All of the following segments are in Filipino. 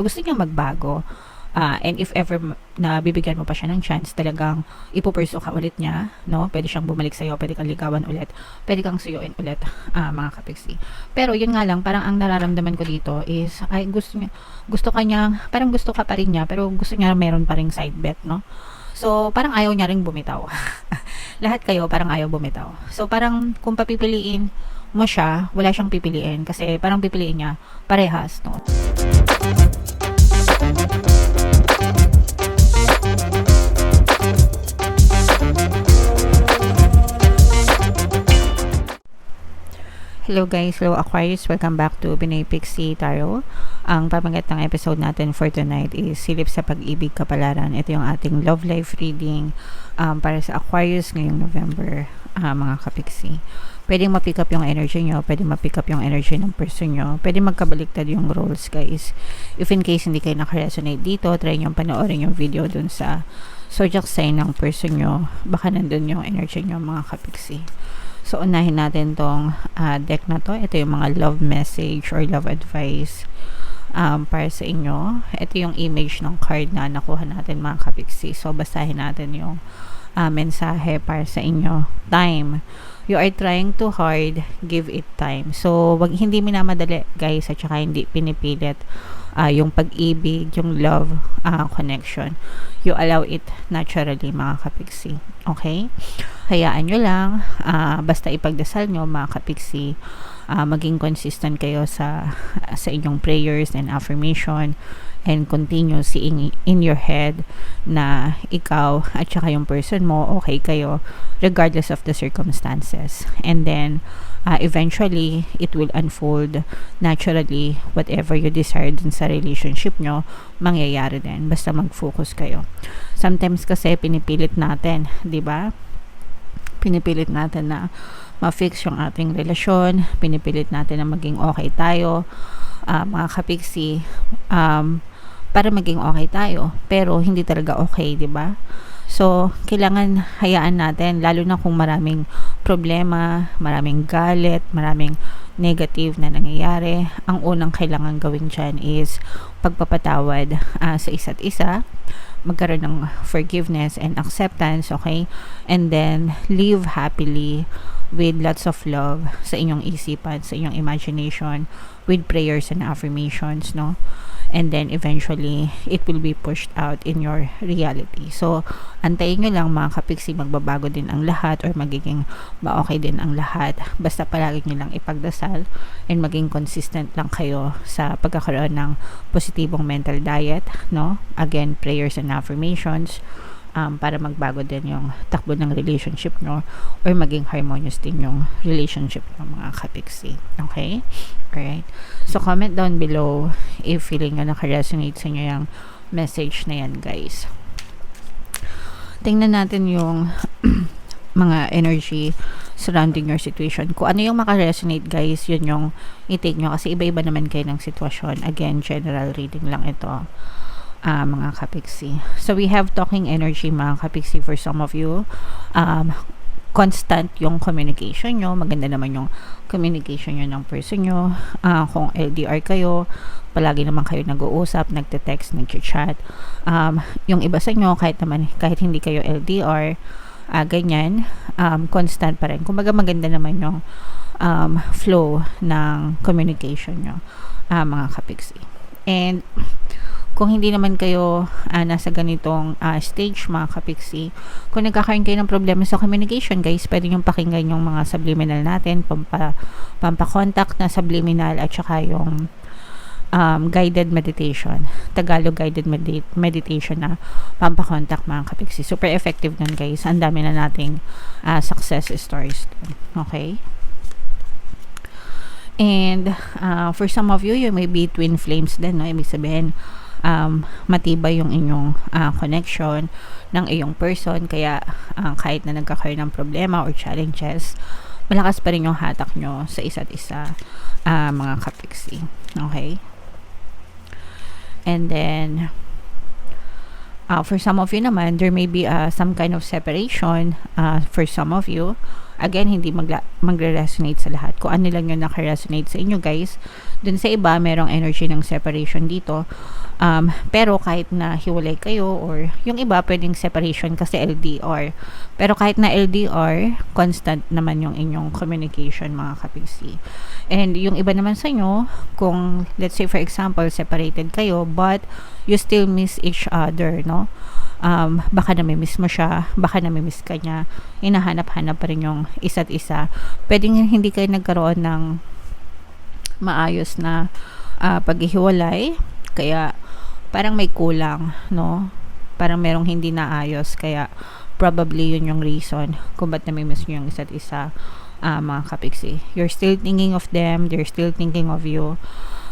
gusto niya magbago. And if ever na bibigyan mo pa siya ng chance, talagang ipupursue ka ulit niya, no? Pwede siyang bumalik sa'yo, pwede kang ligawan ulit, pwede kang suyuin ulit, mga kapiksi. Pero yun nga lang, parang ang nararamdaman ko dito is, ay gusto ka niya, parang gusto ka pa rin niya, pero gusto niya meron pa ring side bet, no? So, parang ayaw niya ring bumitaw. Lahat kayo, parang ayaw bumitaw. So, parang kung papipiliin mo siya, wala siyang pipiliin, kasi parang pipiliin niya parehas, no? Hello guys, hello Aquarius, welcome back to Pinay Pixie Tarot. Ang pamagat ng episode natin for tonight is Silip sa Pag-ibig Kapalaran. Ito yung ating love life reading para sa Aquarius ngayong November, mga kapiksi. Pwede ma-pick up yung energy nyo, pwede ma-pick up yung energy ng person nyo, pwede magkabaliktad yung roles guys. If in case hindi kayo nakaresonate dito, try nyo panoorin yung video dun sa zodiac sign ng person nyo, baka nandun yung energy nyo mga kapiksi. So, unahin natin tong deck na to. Ito yung mga love message or love advice para sa inyo. Ito yung image ng card na nakuha natin mga kapiksi. So, basahin natin yung mensahe para sa inyo. Time. You are trying too hard. Give it time. So, hindi minamadali guys at saka hindi pinipilit yung pag-ibig, yung love connection. You allow it naturally mga kapiksi. Okay? Hayaan nyo lang, basta ipagdasal nyo mga kapiksi, maging consistent kayo sa inyong prayers and affirmation, and continue seeing in your head na ikaw at saka yung person mo okay kayo regardless of the circumstances. And then eventually it will unfold naturally. Whatever you desire dun sa relationship nyo, mangyayari din basta mag-focus kayo. Sometimes kasi pinipilit natin, di ba? Pinipilit natin na ma-fix yung ating relasyon, pinipilit natin na maging okay tayo, mga kapiksi, para maging okay tayo, pero hindi talaga okay, di ba? So, kailangan hayaan natin, lalo na kung maraming problema, maraming galit, maraming negative na nangyayari. Ang unang kailangan gawin dyan is pagpapatawad sa isa't isa, magkaroon ng forgiveness and acceptance, okay? And then, live happily with lots of love sa inyong isipan, sa inyong imagination, with prayers and affirmations, no? And then eventually it will be pushed out in your reality. So antayin nyo lang mga kapiksi, magbabago din ang lahat or magiging okay din ang lahat, basta palagi nyo lang ipagdasal and maging consistent lang kayo sa pagkakaroon ng positibong mental diet, no? Again, prayers and affirmations, para magbago din yung takbo ng relationship nyo or maging harmonious din yung relationship nyo mga kapiksi. Okay? Alright. So, comment down below if feeling nyo naka-resonate sa inyo yung message na yan, guys. Tingnan natin yung mga energy surrounding your situation. Kung ano yung maka-resonate, guys, yun yung i-take nyo kasi iba-iba naman kayo ng sitwasyon. Again, general reading lang ito. Mga kapiksi. So, we have talking energy, mga kapiksi, for some of you. Constant yung communication nyo. Maganda naman yung communication nyo ng person nyo. Kung LDR kayo, palagi naman kayo nag-uusap, nagte-text, nag-chat. Yung iba sa inyo, kahit hindi kayo LDR, ganyan, constant pa rin. Kumbaga maganda naman yung flow ng communication nyo, mga kapiksi. And kung hindi naman kayo nasa ganitong stage mga kapiksi, kung nagkakaroon kayo ng problema sa communication, guys, pwede nyo pakinggan yung mga subliminal natin, pampakontak na subliminal at saka yung guided meditation, Tagalog guided meditation na pampakontak mga kapiksi. Super effective nun, guys. Ang dami na nating success stories dun. Okay? And for some of you, you may be twin flames din, no? Ibig sabihin, matibay yung inyong connection ng iyong person, kaya kahit na nagkakaroon ng problema or challenges, malakas pa rin yung hatak nyo sa isa't isa, mga kapiksi. Okay? And then for some of you naman, there may be some kind of separation for some of you. Again, hindi magre-resonate sa lahat. Kung ano lang yung naka-resonate sa inyo guys. Dun sa iba, merong energy ng separation dito. Pero kahit na hiwalay kayo or yung iba pwedeng separation kasi LDR. Pero kahit na LDR, constant naman yung inyong communication mga kapigsi. And yung iba naman sa inyo, kung let's say for example, separated kayo but you still miss each other, no? Baka namimiss mo siya, baka namimiss ka niya, hinahanap-hanap pa rin yung isa't isa. Pwedeng hindi kayo nagkaroon ng maayos na paghihiwalay, kaya parang may kulang, no? Parang merong hindi naayos, kaya probably yun yung reason kung ba't namimiss nyo yung isa't isa, mga kapiksi. You're still thinking of them, they're still thinking of you.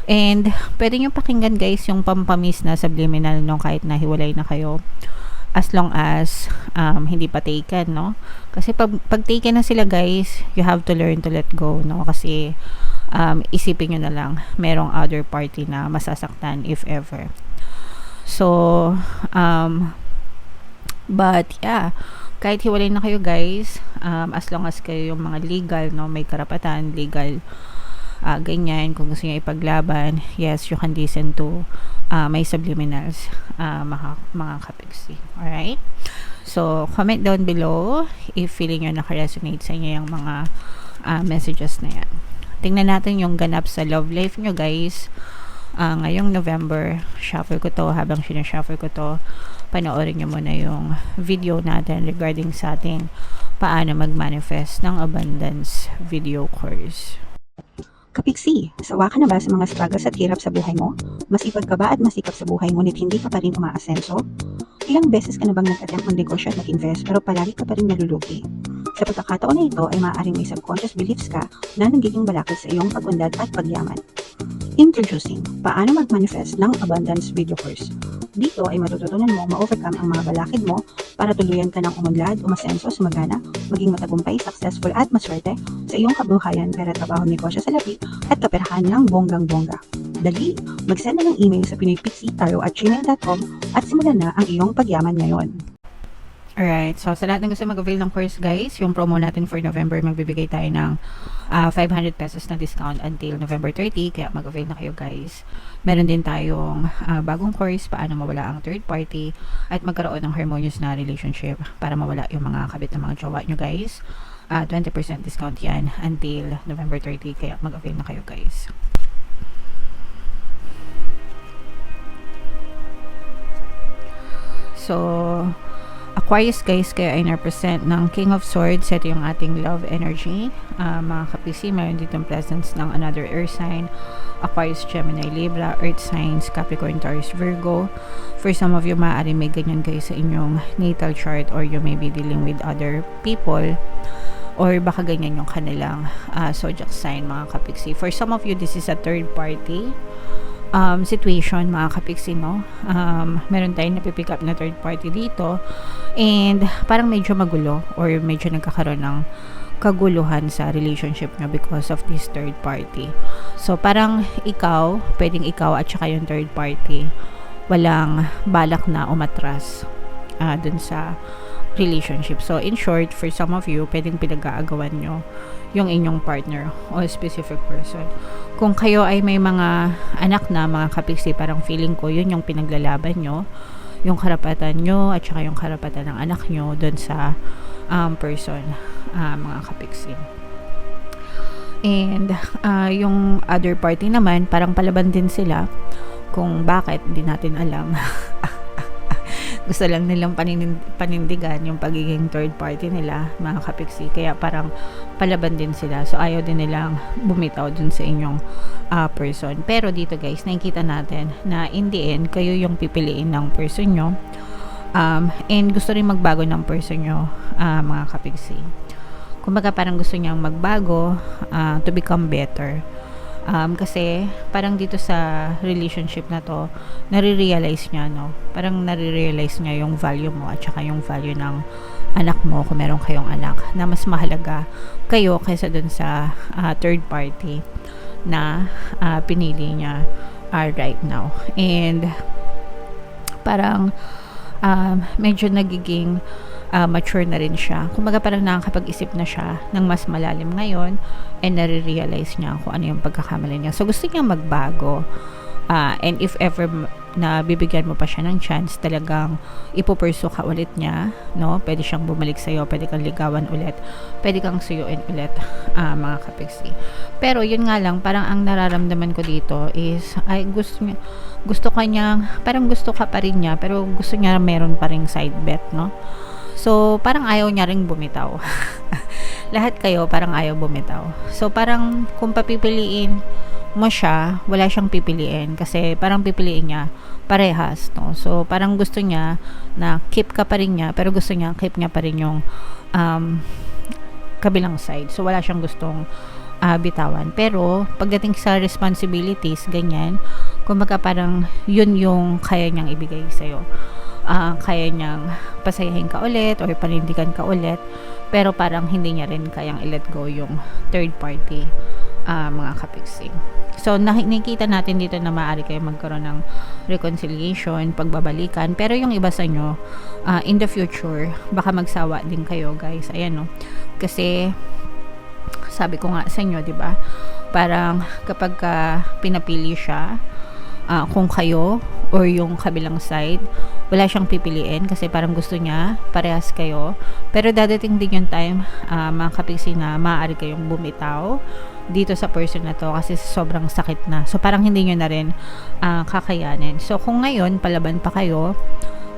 And pwede nyo pakinggan guys yung pampamis na subliminal no, kahit na hiwalay na kayo, as long as hindi pa taken, no? Kasi pag taken na sila guys, you have to learn to let go, no? Kasi isipin nyo na lang merong other party na masasaktan if ever. So but yeah, kahit hiwalay na kayo guys, as long as kayo yung mga legal, no, may karapatan, legal, ganyan, kung gusto niyo ipaglaban, yes, you can listen to may subliminals, mga kapigsi. Alright? So, comment down below if feeling nyo naka-resonate sa inyo yung mga messages na yan. Tingnan natin yung ganap sa love life nyo guys. Ngayong November, shuffle ko to. Habang sinashuffle ko to, panoorin nyo muna yung video natin regarding sa ating paano mag-manifest ng abundance video course. Kapiksi, sawa ka na ba sa mga struggles at hirap sa buhay mo? Masipag ka ba at masikap sa buhay ngunit hindi ka pa rin umaasenso? Ilang beses ka na bang nag-attempt mag-negosyo at mag-invest pero palagi ka pa rin nalulugi? Sa pagkakataon na ito ay maaaring may subconscious beliefs ka na nagiging balakid sa iyong pag-unlad at pagyaman. Introducing, paano mag-manifest ng abundance video course. Dito ay matututunan mo ma-overcome ang mga balakid mo para tuluyan ka ng umunlad, umasenso, sumagana, maging matagumpay, successful at maswerte sa iyong kabuhayan, pera, trabaho, negosyo sa labi at kaperahan ng bonggang-bongga. Dali, mag-send na ng email sa pinoypixitarot@gmail.com at simulan na ang iyong pagyaman ngayon. Alright, so sa lahat ng gusto mag-avail ng course guys, yung promo natin for November, magbibigay tayo ng 500 pesos na discount until November 30, kaya mag-avail na kayo guys. Meron din tayong bagong course, paano mawala ang third party at magkaroon ng harmonious na relationship para mawala yung mga kabit ng mga jowa nyo guys. 20% discount yan until November 30, kaya mag-avail na kayo guys. So Aquarius guys, kayo ay na-present ng King of Swords. Ito yung ating love energy. Mga kapisi, mayroon ditong presence ng another earth sign. Aquarius, Gemini, Libra, earth signs, Capricorn, Taurus, Virgo. For some of you, maaari may ganyan kayo sa inyong natal chart or you may be dealing with other people or baka ganyan yung kanilang zodiac sign mga kapiksi. For some of you, this is a third party situation mga kapiksi, no? Meron tayong napipick up na third party dito and parang medyo magulo or medyo nagkakaroon ng kaguluhan sa relationship nyo because of this third party. So parang ikaw, pwedeng ikaw at saka yung third party walang balak na umatras dun sa relationship. So in short, for some of you, pwedeng pinag-aagawan nyo yung inyong partner o specific person. Kung kayo ay may mga anak na, mga kapiksi, parang feeling ko yun yung pinaglalaban nyo, yung karapatan nyo at saka yung karapatan ng anak nyo dun sa person, mga kapiksi. And yung other party naman, parang palaban din sila kung bakit, di natin alam. Gusto lang nilang panindigan yung pagiging third party nila, mga kapiksi. Kaya parang palaban din sila. So, ayaw din nilang bumitaw dun sa inyong person. Pero dito guys, nakikita natin na in the end, kayo yung pipiliin ng person nyo. And gusto rin magbago ng person nyo, mga kapiksi. Kumbaga parang gusto niyang magbago to become better. Kasi parang dito sa relationship na to, nare-realize niya, no? Parang nare-realize niya yung value mo at saka yung value ng anak mo kung meron kayong anak, na mas mahalaga kayo kaysa dun sa third party na pinili niya right now. And parang medyo nagiging mature na rin siya. Kumbaga parang nakakapag-isip na siya ng mas malalim ngayon and nare-realize niya kung ano yung pagkakamali niya. So gusto niya magbago. And if ever na bibigyan mo pa siya ng chance, talagang ipupursue ka ulit niya, no? Pwede siyang bumalik sa'yo, pwede kang ligawan ulit, pwede kang suyuin ulit, mga kapiksi. Pero yun nga lang, parang ang nararamdaman ko dito is, ay gusto ka niya, parang gusto ka pa rin niya, pero gusto niya meron pa ring side bet, no? So, parang ayaw niya ring bumitaw. Lahat kayo, parang ayaw bumitaw. So, parang kung papipiliin mo siya, wala siyang pipiliin kasi parang pipiliin niya parehas, no? So parang gusto niya na keep ka pa rin niya, pero gusto niya keep niya pa rin yung kabilang side. So wala siyang gustong bitawan. Pero pagdating sa responsibilities, ganyan, kumbaga parang yun yung kaya niyang ibigay sa'yo. Kaya niyang pasayahin ka ulit or panindigan ka ulit, pero parang hindi niya rin kayang i-let go yung third party, mga kapiksi. So nakikita natin dito na maaari kayo magkaroon ng reconciliation, pagbabalikan, pero yung iba sa inyo in the future baka magsawa din kayo, guys. Ayan, no, kasi sabi ko nga sa inyo, 'di ba, parang kapag pinapili siya, kung kayo or yung kabilang side, wala siyang pipiliin kasi parang gusto niya parehas kayo, pero dadating din yung time, mga kapiksi, na maaari kayong bumitaw dito sa person na to kasi sobrang sakit na. So parang hindi nyo na rin kakayanin. So kung ngayon palaban pa kayo,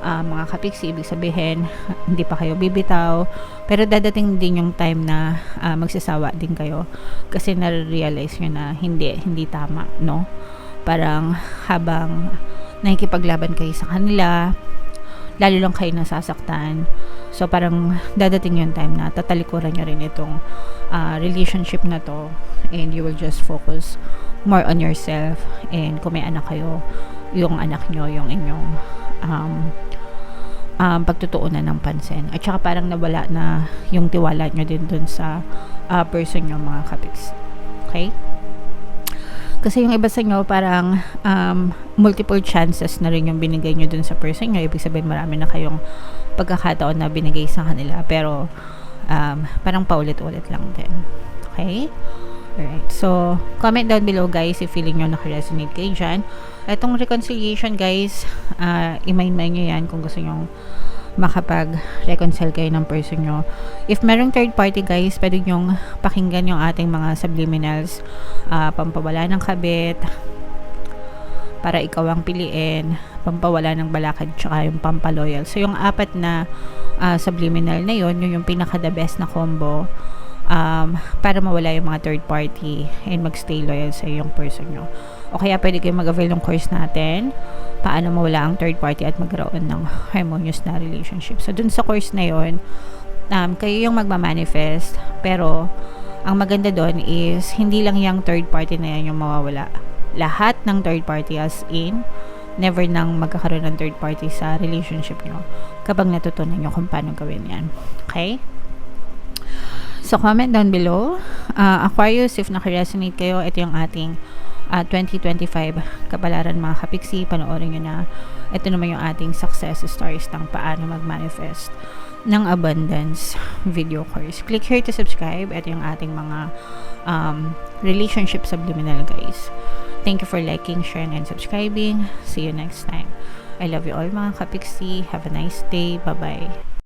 mga kapiksi, ibig sabihin hindi pa kayo bibitaw, pero dadating din yung time na magsasawa din kayo kasi na-realize nyo na hindi tama, no? Parang habang nakikipaglaban kayo sa kanila, lalo lang kayo nasasaktan. So parang dadating yung time na tatalikuran nyo rin itong relationship na to, and you will just focus more on yourself. And kung may anak kayo, yung anak nyo yung inyong pagtutuunan ng pansin. At saka parang nawala na yung tiwala nyo din dun sa person nyo, mga kapiks. Okay? Kasi yung iba sa inyo, parang multiple chances na rin yung binigay nyo dun sa person nyo. Ibig sabihin, marami na kayong pagkakataon na binigay sa kanila, pero parang paulit-ulit lang din. Okay? Alright. So, comment down below, guys, if feeling nyo nakaresonate kayo dyan. Itong reconciliation, guys, imay-may nyo yan kung gusto nyo makapag-reconcile kayo ng person nyo. If merong third party, guys, pwede nyong pakinggan yung ating mga subliminals, pampawala ng kabit, para ikaw ang piliin, pampawala ng balakad, tsaka yung pampaloyal. So yung apat na subliminal na yun yung pinaka-the best na combo para mawala yung mga third party and magstay loyal sa yung person nyo. O kaya pwede kayo mag-avail ng course natin, paano mawala ang third party at magkaroon ng harmonious na relationship. So dun sa course na yun, kayo yung magmamanifest, pero ang maganda doon is hindi lang yung third party na yan yung mawawala. Lahat ng third party, as in never nang magkakaroon ng third party sa relationship nyo kapag natutunan nyo kung paano gawin yan. Okay? So comment down below, Aquarius, if nakaresonate kayo, ito yung ating 2025 kapalaran, mga kapiksi. Panoorin nyo na. Ito naman yung ating success stories ng paano mag-manifest ng abundance video course. Click here to subscribe. Ito yung ating mga relationship subliminal, guys. Thank you for liking, sharing, and subscribing. See you next time. I love you all, mga kapiksi. Have a nice day. Bye-bye.